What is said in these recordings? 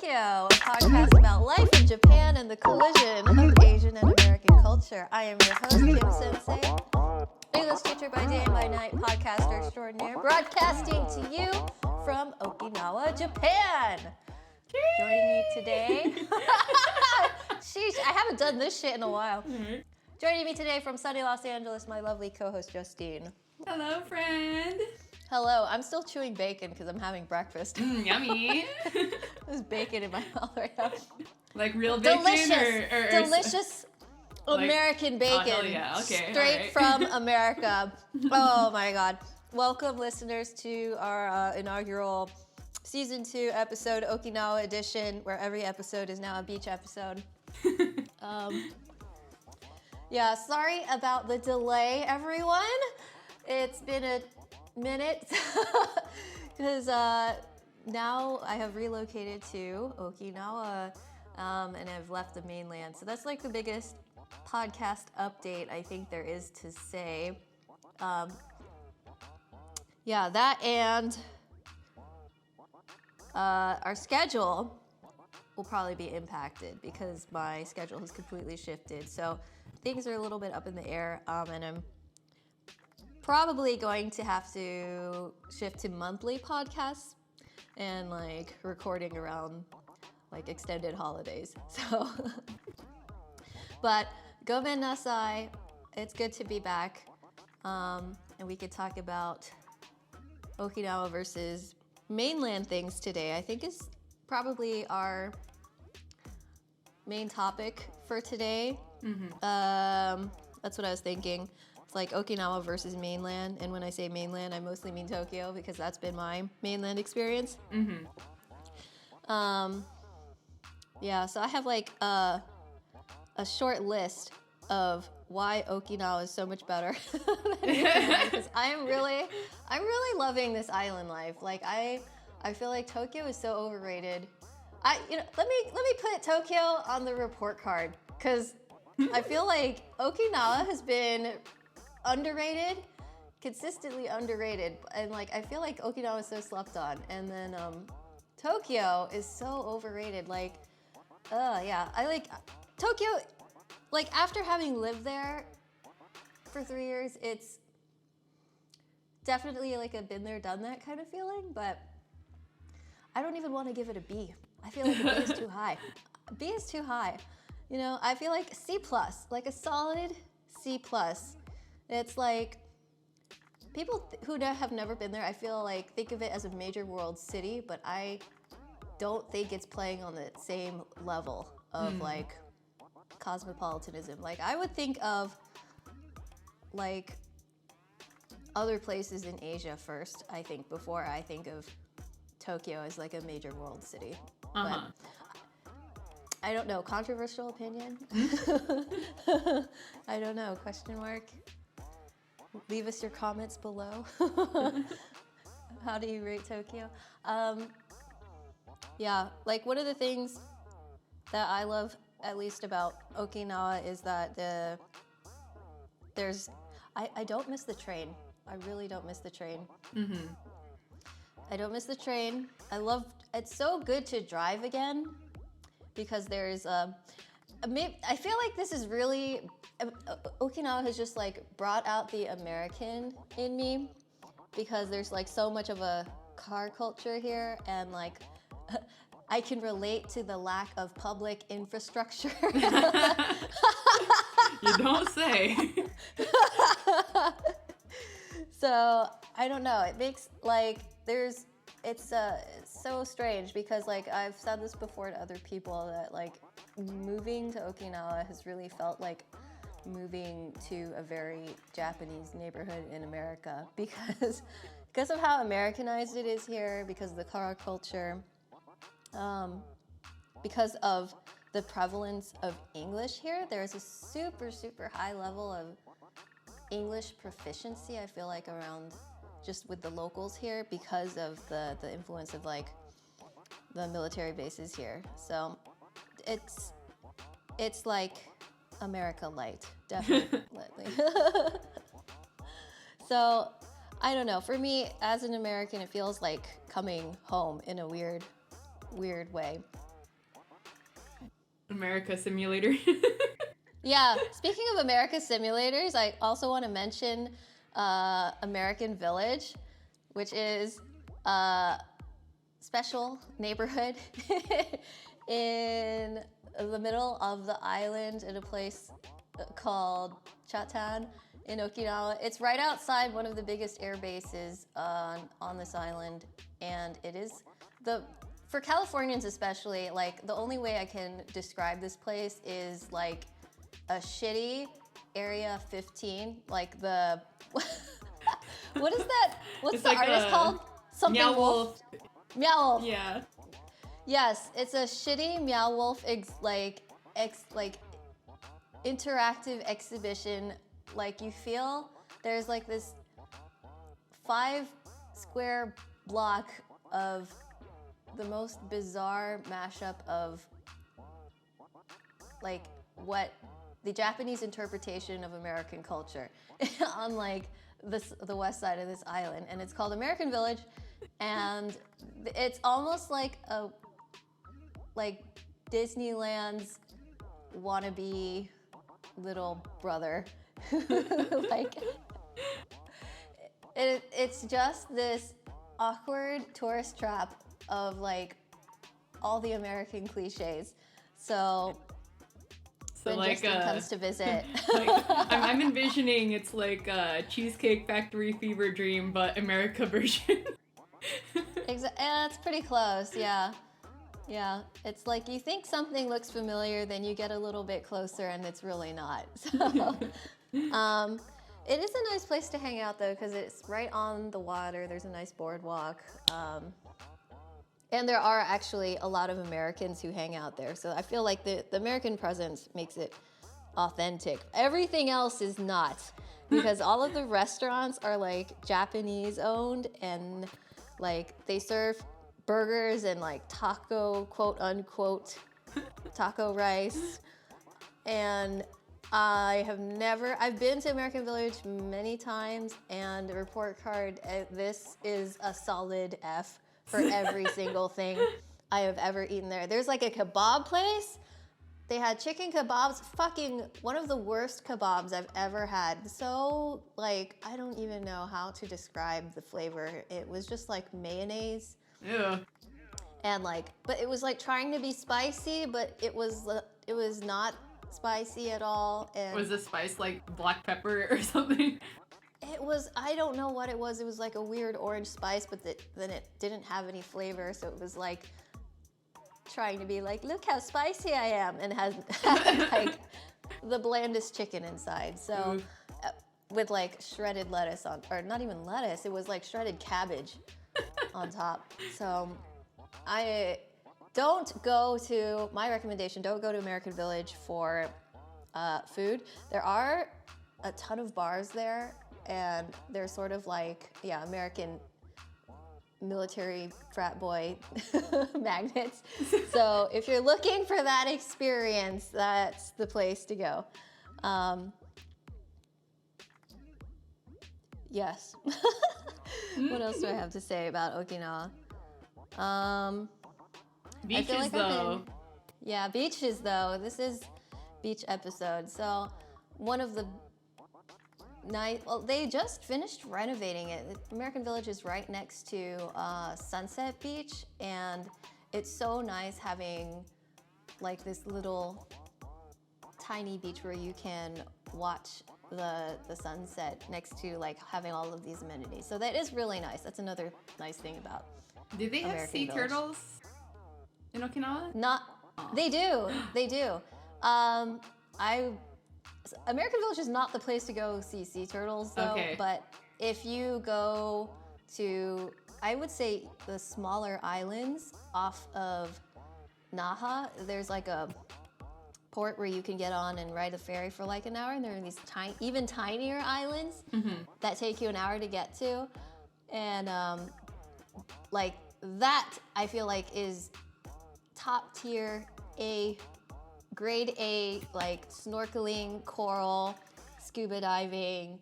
Tokyo, a podcast about life in Japan and the collision of Asian and American culture. I am your host, Kim Sensei, English teacher by day and by night, podcaster extraordinaire, broadcasting to you from Okinawa, Japan. Joining me today, sheesh, I haven't done this shit in a while. Joining me today from sunny Los Angeles, my lovely co-host, Justine. Hello, friend. Hello, I'm still chewing bacon because I'm having breakfast. Yummy. There's bacon in my mouth right now. Like real bacon? Delicious American bacon. Oh, hell yeah. Okay, straight from America. Oh my God. Welcome, listeners, to our inaugural Season 2 episode, Okinawa edition, where every episode is now a beach episode. Yeah, sorry about the delay, everyone. It's been a minute because now I have relocated to Okinawa and I've left the mainland. So that's like the biggest podcast update I think there is to say. Yeah, that and our schedule will probably be impacted because my schedule has completely shifted. So things are a little bit up in the air, and I'm probably going to have to shift to monthly podcasts and like recording around like extended holidays. So, but gomen nasai, it's good to be back, and we could talk about Okinawa versus mainland things today. I think is probably our main topic for today. That's what I was thinking. It's like Okinawa versus mainland, and when I say mainland, I mostly mean Tokyo because that's been my mainland experience. Yeah, so I have like a short list of why Okinawa is so much better because I'm really loving this island life. Like I feel like Tokyo is so overrated. Let me put Tokyo on the report card because I feel like Okinawa has been underrated, consistently underrated, and like I feel like Okinawa is so slept on, and then Tokyo is so overrated. Like, yeah, I like Tokyo. Like after having lived there for 3 years, it's definitely like a been there, done that kind of feeling. But I don't even want to give it a B. I feel like a B is too high. B is too high. You know, I feel like C+, like a solid C+. It's like people who have never been there, I feel like think of it as a major world city, but I don't think it's playing on the same level of like cosmopolitanism. Like I would think of like other places in Asia first, I think, before I think of Tokyo as like a major world city. But I don't know, controversial opinion? I don't know, question mark? Leave us your comments below. How do you rate Tokyo? Yeah, like one of the things that I love at least about Okinawa is that I don't miss the train. I really don't miss the train. I don't miss the train. It's so good to drive again because there's I feel like this is really, Okinawa has just like brought out the American in me because there's like so much of a car culture here and like I can relate to the lack of public infrastructure. You don't say. So I don't know. It makes like it's so strange because like I've said this before to other people that like moving to Okinawa has really felt like moving to a very Japanese neighborhood in America because of how Americanized it is here, because of the car culture, because of the prevalence of English here. There's a super, super high level of English proficiency, I feel like, around just with the locals here because of the influence of like the military bases here. So it's like America light, definitely. So I don't know. For me, as an American, it feels like coming home in a weird way. America Simulator. Yeah, speaking of America simulators, I also want to mention American Village, which is a special neighborhood in the middle of the island in a place called Chatan in Okinawa. It's right outside one of the biggest air bases on this island, and it is for Californians especially, like the only way I can describe this place is like a shitty Area 15, like the what is that? What's It's the like artist a called? Something Meow Wolf. Meow Wolf. Yeah. Yes, it's a shitty Meow Wolf interactive exhibition. Like you feel there's like this 5 square block of the most bizarre mashup of like what the Japanese interpretation of American culture on like the west side of this island, and it's called American Village, and it's almost like Disneyland's wannabe little brother. Like it's just this awkward tourist trap of like all the American cliches. So when like Justin comes to visit, like, I'm envisioning it's like a Cheesecake Factory fever dream, but America version. yeah, it's pretty close. Yeah. It's like you think something looks familiar, then you get a little bit closer, and it's really not. So, it is a nice place to hang out though, because it's right on the water. There's a nice boardwalk. And there are actually a lot of Americans who hang out there. So I feel like the American presence makes it authentic. Everything else is not, because all of the restaurants are like Japanese owned, and like they serve burgers and like taco, quote unquote, taco rice. And I've been to American Village many times, and the report card, this is a solid F for every single thing I have ever eaten there. There's like a kebab place. They had chicken kebabs, fucking one of the worst kebabs I've ever had. So like, I don't even know how to describe the flavor. It was just like mayonnaise. Yeah. And like, but it was like trying to be spicy, but it was not spicy at all. And Was the spice like black pepper or something? it was, I don't know what it was. It was like a weird orange spice, but then it didn't have any flavor. So it was like trying to be like, look how spicy I am, and had like the blandest chicken inside. So with like shredded lettuce on, or not even lettuce, it was like shredded cabbage on top. So my recommendation, don't go to American Village for food. There are a ton of bars there, and they're sort of like, American military frat boy magnets. So if you're looking for that experience, that's the place to go. Yes. What else do I have to say about Okinawa? Beaches though. Beaches though. This is beach episode. So one of the they just finished renovating it. American Village is right next to Sunset Beach, and it's so nice having like this little tiny beach where you can watch the sunset next to like having all of these amenities. So that is really nice. That's another nice thing about Do they have American sea Village. turtles in Okinawa? They do. American Village is not the place to go see sea turtles, though. Okay. But if you go to, I would say, the smaller islands off of Naha, there's like a port where you can get on and ride a ferry for like an hour, and there are these even tinier islands that take you an hour to get to, and like that, I feel like is top tier grade A, like snorkeling, coral, scuba diving.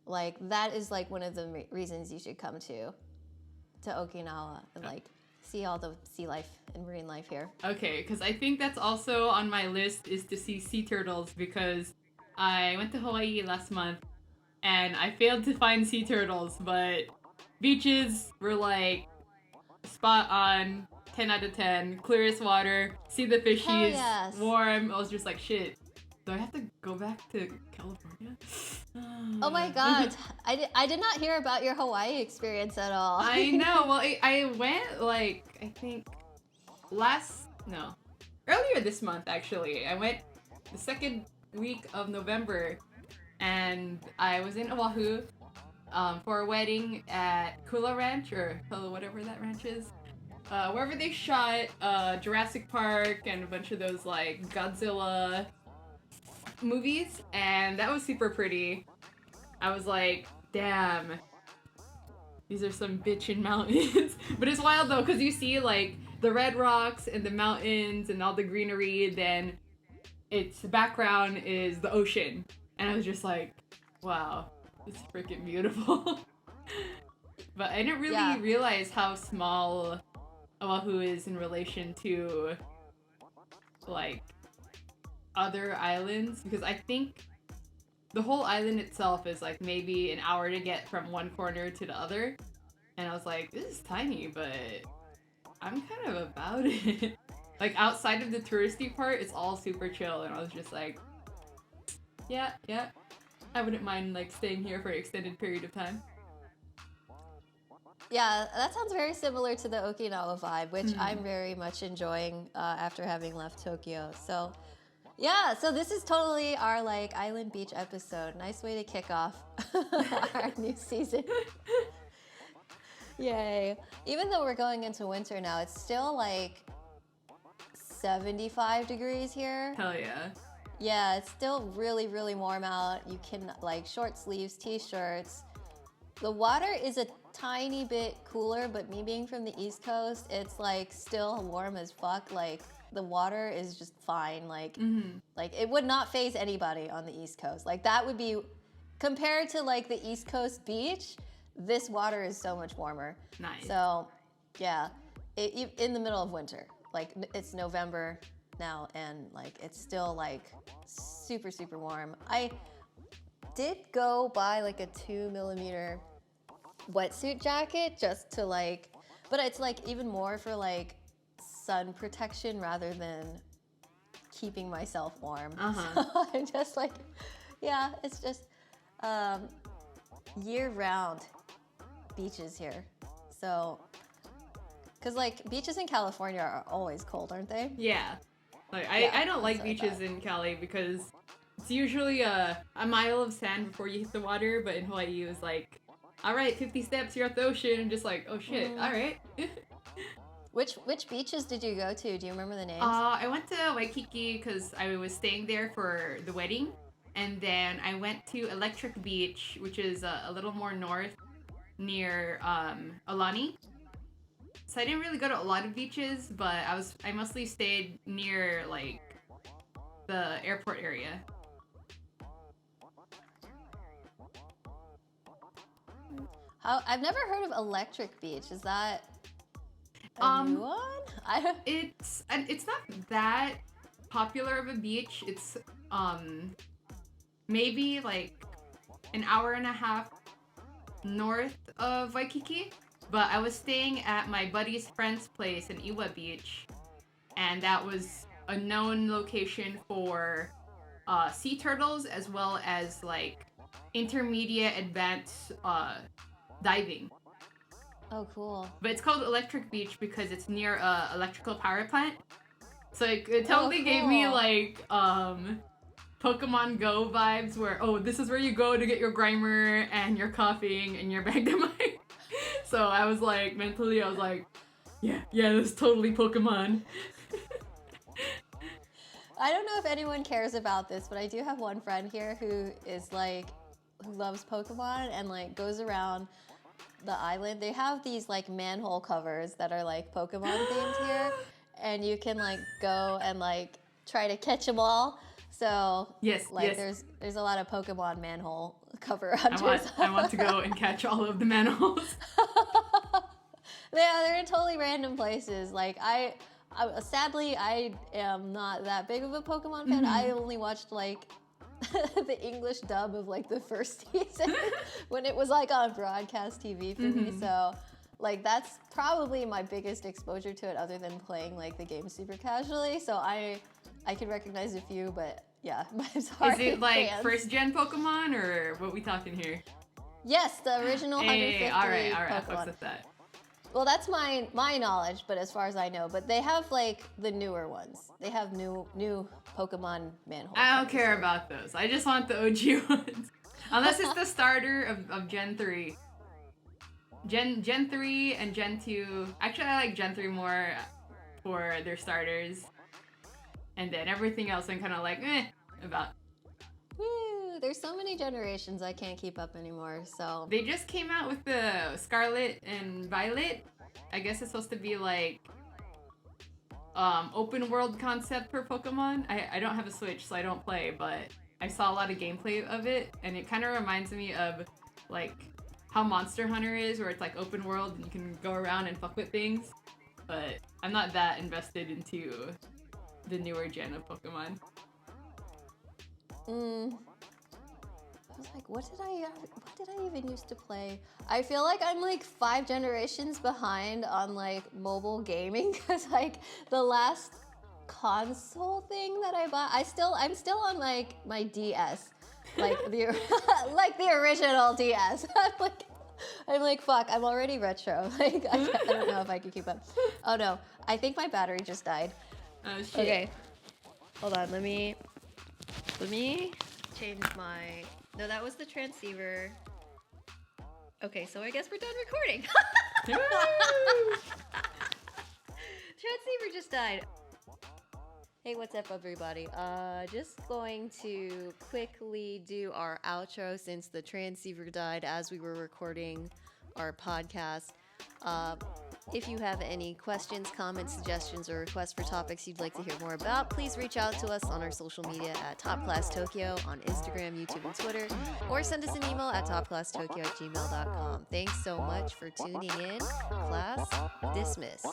Like that is like one of the reasons you should come to Okinawa. And like see all the sea life and marine life here. Okay, because I think that's also on my list is to see sea turtles because I went to Hawaii last month and I failed to find sea turtles, but beaches were like spot on, 10 out of 10, clearest water, see the Hell fishies, yes. warm. I was just like, shit, do I have to go back to California? Oh my god, I did not hear about your Hawaii experience at all. I know. Well, I went like I think earlier this month actually. I went the second week of November, and I was in Oahu for a wedding at Kula Ranch or whatever that ranch is. Wherever they shot Jurassic Park and a bunch of those like Godzilla movies, and that was super pretty. I was like, damn, these are some bitchin' mountains. But it's wild though, because you see like the red rocks and the mountains and all the greenery, then its background is the ocean. And I was just like, wow, it's freaking beautiful. But I didn't really realize how small Oahu is in relation to like other islands, because I think the whole island itself is like maybe an hour to get from one corner to the other. And I was like, this is tiny, but I'm kind of about it. Like outside of the touristy part, it's all super chill. And I was just like, yeah, I wouldn't mind like staying here for an extended period of time. Yeah, that sounds very similar to the Okinawa vibe, which I'm very much enjoying after having left Tokyo. So yeah, so this is totally our like island beach episode. Nice way to kick off our new season. Yay. Even though we're going into winter now, it's still like 75 degrees here. Hell yeah. Yeah, it's still really, really warm out. You can like short sleeves, t-shirts. The water is a tiny bit cooler, but me being from the East Coast, it's like still warm as fuck. Like the water is just fine. Like, like it would not faze anybody on the East Coast. Like that would be compared to like the East Coast beach. This water is so much warmer. Nice. So, yeah, in the middle of winter, like it's November now, and like it's still like super, super warm. I did go buy like a 2mm wetsuit jacket just to like, but it's like even more for like sun protection rather than keeping myself warm. So I'm just like, yeah, it's just year-round beaches here. So, because like beaches in California are always cold, aren't they? Yeah. Like I don't like beaches in Cali because it's usually a mile of sand before you hit the water, but in Hawaii it was like, all right, 50 steps, you're at the ocean, and just like, oh shit, all right. Which beaches did you go to? Do you remember the names? I went to Waikiki because I was staying there for the wedding, and then I went to Electric Beach, which is a little more north near Alani. So I didn't really go to a lot of beaches, but I mostly stayed near like the airport area. I've never heard of Electric Beach. Is that a new one? It's not that popular of a beach. It's maybe like an hour and a half north of Waikiki. But I was staying at my buddy's friend's place in Iwa Beach, and that was a known location for sea turtles as well as like intermediate advanced diving. Oh, cool. But it's called Electric Beach because it's near a electrical power plant. So it totally gave me like Pokemon Go vibes where, oh, this is where you go to get your Grimer and your coughing and your Magnemite. So I was like, mentally, I was like, yeah, this is totally Pokemon. I don't know if anyone cares about this, but I do have one friend here who is like, who loves Pokemon and like goes around the island. They have these like manhole covers that are like Pokemon themed here, and you can like go and like try to catch them all. So there's a lot of Pokemon manhole cover hunters. I want to go and catch all of the manholes. Yeah, they're in totally random places. Like sadly, I am not that big of a Pokemon fan. I only watched like the English dub of like the first season when it was like on broadcast TV for me. So like that's probably my biggest exposure to it, other than playing like the game super casually. So I can recognize a few, but yeah, I'm sorry. Is it like fans. first gen Pokemon or what we talking here? Yes, the original 150 all right, Pokemon. fucks with that. Well, that's my knowledge, but as far as I know, but they have like the newer ones. They have new Pokemon manhole. I don't care about those. I just want the OG ones. Unless it's the starter of Gen 3. Gen 3 and Gen 2. Actually, I like Gen 3 more for their starters. And then everything else I'm kind of like, about. Woo, there's so many generations I can't keep up anymore, so. They just came out with the Scarlet and Violet. I guess it's supposed to be like open world concept for Pokemon. I don't have a Switch, so I don't play, but I saw a lot of gameplay of it, and it kind of reminds me of like how Monster Hunter is, where it's like open world and you can go around and fuck with things. But I'm not that invested into the newer gen of Pokemon. I was like, what did I even used to play? I feel like I'm like 5 generations behind on like mobile gaming, because like the last console thing that I bought, I'm still on like my DS, like the like the original DS. I'm like fuck, I'm already retro. Like I don't know if I can keep up. Oh no, I think my battery just died. Oh shit. Okay, hold on. Let me change my. No, that was the transceiver. Okay, so I guess we're done recording. Transceiver just died. Hey, what's up, everybody? Just going to quickly do our outro since the transceiver died as we were recording our podcast. If you have any questions, comments, suggestions, or requests for topics you'd like to hear more about, please reach out to us on our social media at Top Class Tokyo on Instagram, YouTube, and Twitter, or send us an email at topclasstokyo@gmail.com. Thanks so much for tuning in. Class dismissed.